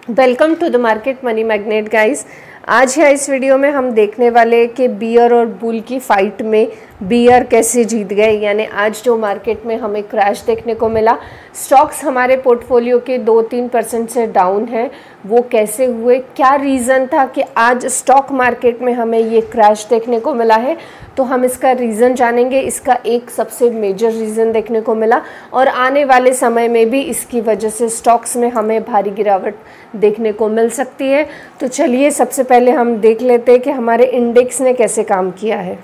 Welcome to the market money magnet guys. आज है इस वीडियो में हम देखने वाले कि बियर और बुल की फाइट में बियर कैसे जीत गए। यानी आज जो मार्केट में हमें क्रैश देखने को मिला, स्टॉक्स हमारे पोर्टफोलियो के 2-3% से डाउन हैं, वो कैसे हुए, क्या रीज़न था कि आज स्टॉक मार्केट में हमें ये क्रैश देखने को मिला है। तो हम इसका रीज़न जानेंगे। इसका एक सबसे मेजर रीज़न देखने को मिला और आने वाले समय में भी इसकी वजह से स्टॉक्स में हमें भारी गिरावट देखने को मिल सकती है। तो चलिए सबसे पहले हम देख लेते हैं कि हमारे इंडेक्स ने कैसे काम किया है।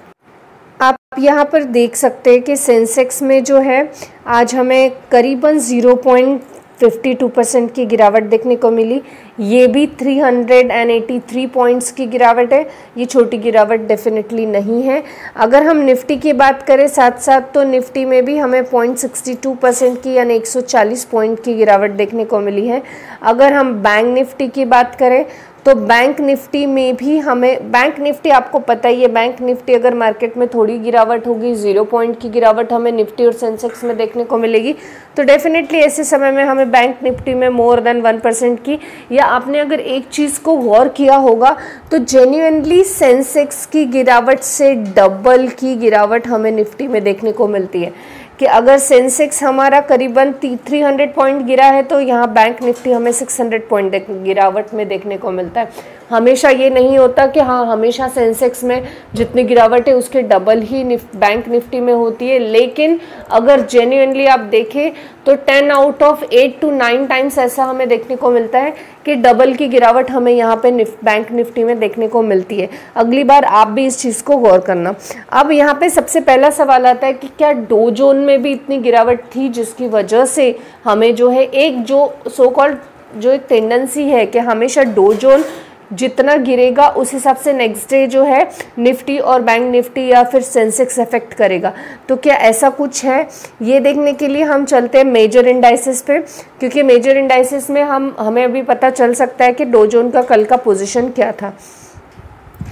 आप यहाँ पर देख सकते हैं कि सेंसेक्स में जो है आज हमें करीबन 0.52% की गिरावट देखने को मिली। ये भी 383 पॉइंट्स की गिरावट है। ये छोटी गिरावट डेफिनेटली नहीं है। अगर हम निफ्टी की बात करें साथ साथ, तो निफ्टी में भी हमें 0.62% की यानी 140 पॉइंट की गिरावट देखने को मिली है। अगर हम बैंक निफ्टी की बात करें तो बैंक निफ्टी में भी हमें, बैंक निफ्टी आपको पता ही है, बैंक निफ्टी अगर मार्केट में थोड़ी गिरावट होगी, 0 पॉइंट की गिरावट हमें निफ्टी और सेंसेक्स में देखने को मिलेगी, तो डेफिनेटली ऐसे समय में हमें बैंक निफ्टी में मोर देन 1% की, या आपने अगर एक चीज़ को गौर किया होगा तो जेन्युइनली सेंसेक्स की गिरावट से डबल की गिरावट हमें निफ्टी में देखने को मिलती है। कि अगर सेंसेक्स हमारा करीबन 300 पॉइंट गिरा है तो यहाँ बैंक निफ्टी हमें 600 पॉइंट गिरावट में देखने को मिलता है। हमेशा ये नहीं होता कि हाँ हमेशा सेंसेक्स में जितनी गिरावट है उसके डबल ही बैंक निफ्टी में होती है, लेकिन अगर जेन्युइनली आप देखें तो 10 आउट ऑफ 8 to 9 टाइम्स ऐसा हमें देखने को मिलता है कि डबल की गिरावट हमें यहाँ पे बैंक निफ्टी में देखने को मिलती है। अगली बार आप भी इस चीज़ को गौर करना। अब यहाँ पे सबसे पहला सवाल आता है कि क्या डो जोन में भी इतनी गिरावट थी जिसकी वजह से हमें जो है एक जो सो कॉल्ड जो एक टेंडेंसी है कि हमेशा डो जोन जितना गिरेगा उस हिसाब से नेक्स्ट डे जो है निफ्टी और बैंक निफ्टी या फिर सेंसेक्स इफेक्ट करेगा। तो क्या ऐसा कुछ है, ये देखने के लिए हम चलते हैं मेजर इंडाइसेस पे, क्योंकि मेजर इंडाइसेस में हमें अभी पता चल सकता है कि डो जोन का कल का पोजीशन क्या था।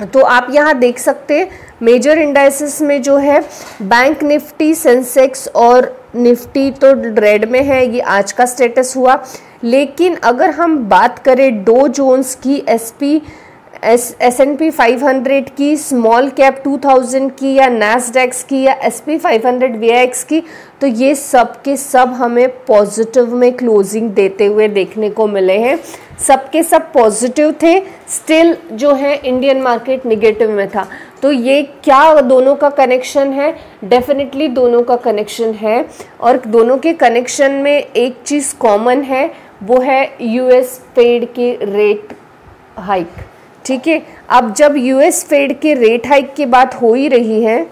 तो आप यहाँ देख सकते हैं मेजर इंडाइसेस में जो है बैंक निफ्टी, सेंसेक्स और निफ्टी तो रेड में है, ये आज का स्टेटस हुआ। लेकिन अगर हम बात करें डो जोन्स की, S&P 500 की, स्मॉल कैप 2000 की या नैस्डैक्स की या SP 500 VIX की, तो ये सब के सब हमें पॉजिटिव में क्लोजिंग देते हुए देखने को मिले हैं। सब के सब पॉजिटिव थे, स्टिल जो है इंडियन मार्केट निगेटिव में था। तो ये क्या दोनों का कनेक्शन है? डेफिनेटली दोनों का कनेक्शन है, और दोनों के कनेक्शन में एक चीज़ कॉमन है, वो है US फेड के रेट हाइक। ठीक है, अब जब US फेड के रेट हाइक की बात हो ही रही है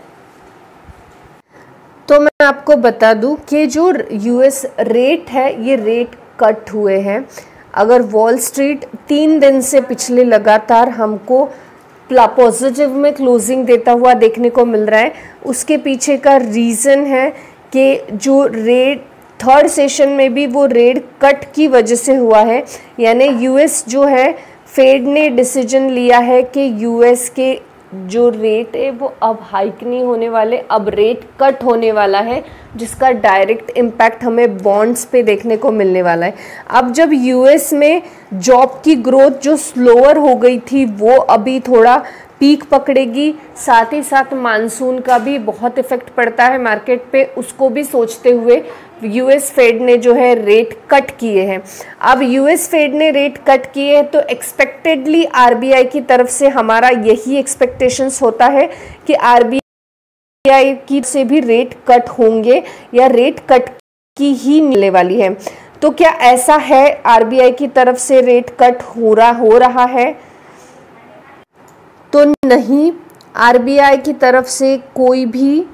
तो मैं आपको बता दूं कि जो US रेट है ये रेट कट हुए हैं। अगर वॉल स्ट्रीट 3 दिन से पिछले लगातार हमको पॉजिटिव में क्लोजिंग देता हुआ देखने को मिल रहा है, उसके पीछे का रीज़न है कि जो रेट थर्ड सेशन में भी वो रेट कट की वजह से हुआ है। यानी US जो है फेड ने डिसीजन लिया है कि US के जो रेट है वो अब हाइक नहीं होने वाले, अब रेट कट होने वाला है, जिसका डायरेक्ट इम्पैक्ट हमें बॉन्ड्स पे देखने को मिलने वाला है। अब जब US में जॉब की ग्रोथ जो स्लोअर हो गई थी वो अभी थोड़ा पीक पकड़ेगी, साथ ही साथ मानसून का भी बहुत इफेक्ट पड़ता है मार्केट पे, उसको भी सोचते हुए US फेड ने जो है रेट कट किए हैं। अब US फेड ने रेट कट किए हैं तो एक्सपेक्टेडली RBI की तरफ से हमारा यही एक्सपेक्टेशंस होता है कि RBI की से भी रेट कट होंगे या रेट कट की ही मिलने वाली है। तो क्या ऐसा है RBI की तरफ से रेट कट हो रहा है? तो नहीं, RBI की तरफ से कोई भी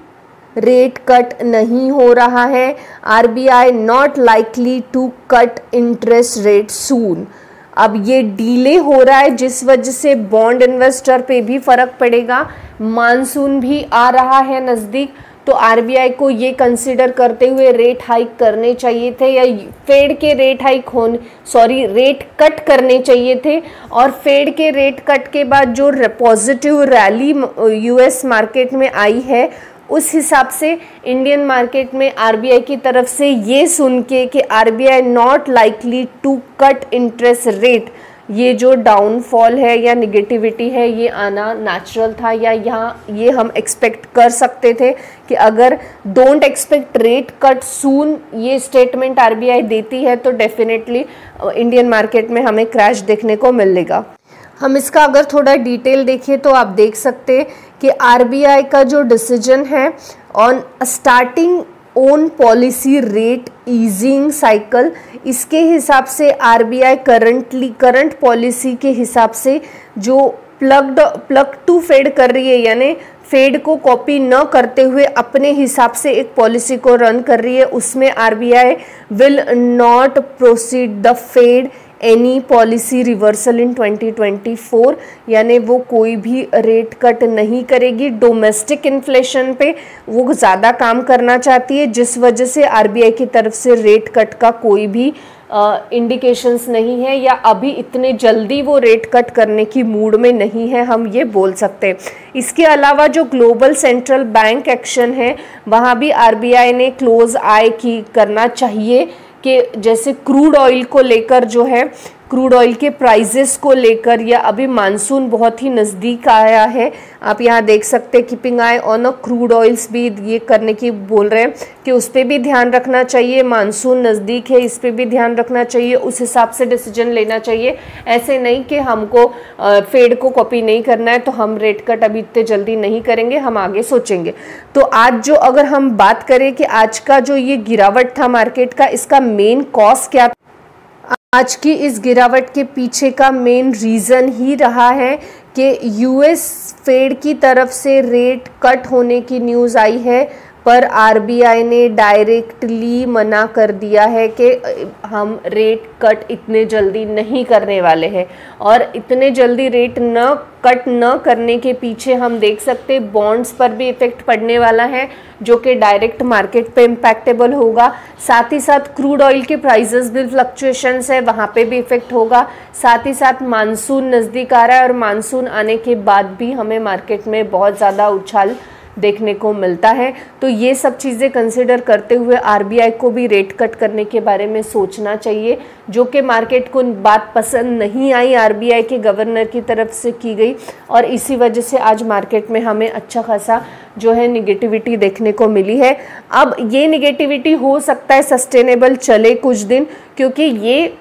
रेट कट नहीं हो रहा है। RBI not likely to cut interest rate soon. अब ये डिले हो रहा है जिस वजह से बॉन्ड इन्वेस्टर पे भी फर्क पड़ेगा, मानसून भी आ रहा है नज़दीक, तो RBI को ये कंसिडर करते हुए रेट हाइक करने चाहिए थे, या फेड के रेट कट करने चाहिए थे। और फेड के रेट कट के बाद जो पॉजिटिव रैली US मार्केट में आई है उस हिसाब से इंडियन मार्केट में आरबीआई की तरफ से ये सुन के कि RBI not likely to cut interest rate, ये जो डाउनफॉल है या निगेटिविटी है ये आना नेचुरल था, या यहाँ ये हम एक्सपेक्ट कर सकते थे कि अगर डोंट एक्सपेक्ट रेट कट सून ये स्टेटमेंट आरबीआई देती है तो डेफिनेटली इंडियन मार्केट में हमें क्रैश देखने को मिलेगा। हम इसका अगर थोड़ा डिटेल देखें तो आप देख सकते हैं कि आरबीआई का जो डिसीजन है on starting own policy rate easing cycle, इसके हिसाब से आरबीआई करंट पॉलिसी के हिसाब से जो प्लग टू फेड कर रही है, यानी फेड को कॉपी न करते हुए अपने हिसाब से एक पॉलिसी को रन कर रही है, उसमें RBI will not proceed the Fed any policy reversal in 2024, यानी वो कोई भी रेट कट नहीं करेगी। डोमेस्टिक इन्फ्लेशन पे वो ज़्यादा काम करना चाहती है, जिस वजह से आरबीआई की तरफ से रेट कट का कोई भी इंडिकेशंस नहीं है, या अभी इतने जल्दी वो रेट कट करने की मूड में नहीं है, हम ये बोल सकते हैं। इसके अलावा जो ग्लोबल सेंट्रल बैंक एक्शन है वहाँ भी आरबीआई ने क्लोज आई की करना चाहिए कि जैसे क्रूड ऑयल को लेकर जो है, क्रूड ऑयल के प्राइजेस को लेकर, या अभी मानसून बहुत ही नज़दीक आया है, आप यहाँ देख सकते हैं keeping I on a crude oils भी ये करने की बोल रहे हैं कि उस पर भी ध्यान रखना चाहिए, मानसून नज़दीक है इस पर भी ध्यान रखना चाहिए, उस हिसाब से डिसीजन लेना चाहिए। ऐसे नहीं कि हमको फेड को कॉपी नहीं करना है तो हम रेट कट अभी इतने जल्दी नहीं करेंगे, हम आगे सोचेंगे। तो आज जो अगर हम बात करें कि आज का जो ये गिरावट था मार्केट का, इसका मेन कॉज क्या, आज की इस गिरावट के पीछे का मेन रीज़न ही रहा है कि यूएस फेड की तरफ से रेट कट होने की न्यूज़ आई है, पर आरबीआई ने डायरेक्टली मना कर दिया है कि हम रेट कट इतने जल्दी नहीं करने वाले हैं। और इतने जल्दी रेट कट न करने के पीछे हम देख सकते हैं बॉन्ड्स पर भी इफेक्ट पड़ने वाला है, जो कि डायरेक्ट मार्केट पे इम्पैक्टेबल होगा। साथ ही साथ क्रूड ऑयल के प्राइसेस भी फ्लक्चुएशंस है, वहाँ पे भी इफेक्ट होगा। साथ ही साथ मानसून नज़दीक आ रहा है और मानसून आने के बाद भी हमें मार्केट में बहुत ज़्यादा उछाल देखने को मिलता है। तो ये सब चीज़ें कंसिडर करते हुए आरबीआई को भी रेट कट करने के बारे में सोचना चाहिए, जो कि मार्केट को बात पसंद नहीं आई आरबीआई के गवर्नर की तरफ से की गई, और इसी वजह से आज मार्केट में हमें अच्छा खासा जो है निगेटिविटी देखने को मिली है। अब ये निगेटिविटी हो सकता है सस्टेनेबल चले कुछ दिन, क्योंकि ये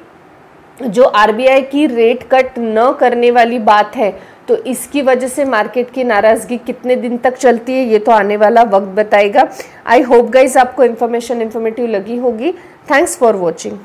जो आरबीआई की रेट कट न करने वाली बात है, तो इसकी वजह से मार्केट की नाराज़गी कितने दिन तक चलती है ये तो आने वाला वक्त बताएगा। आई होप गाइज आपको इन्फॉर्मेटिव लगी होगी। Thanks for watching.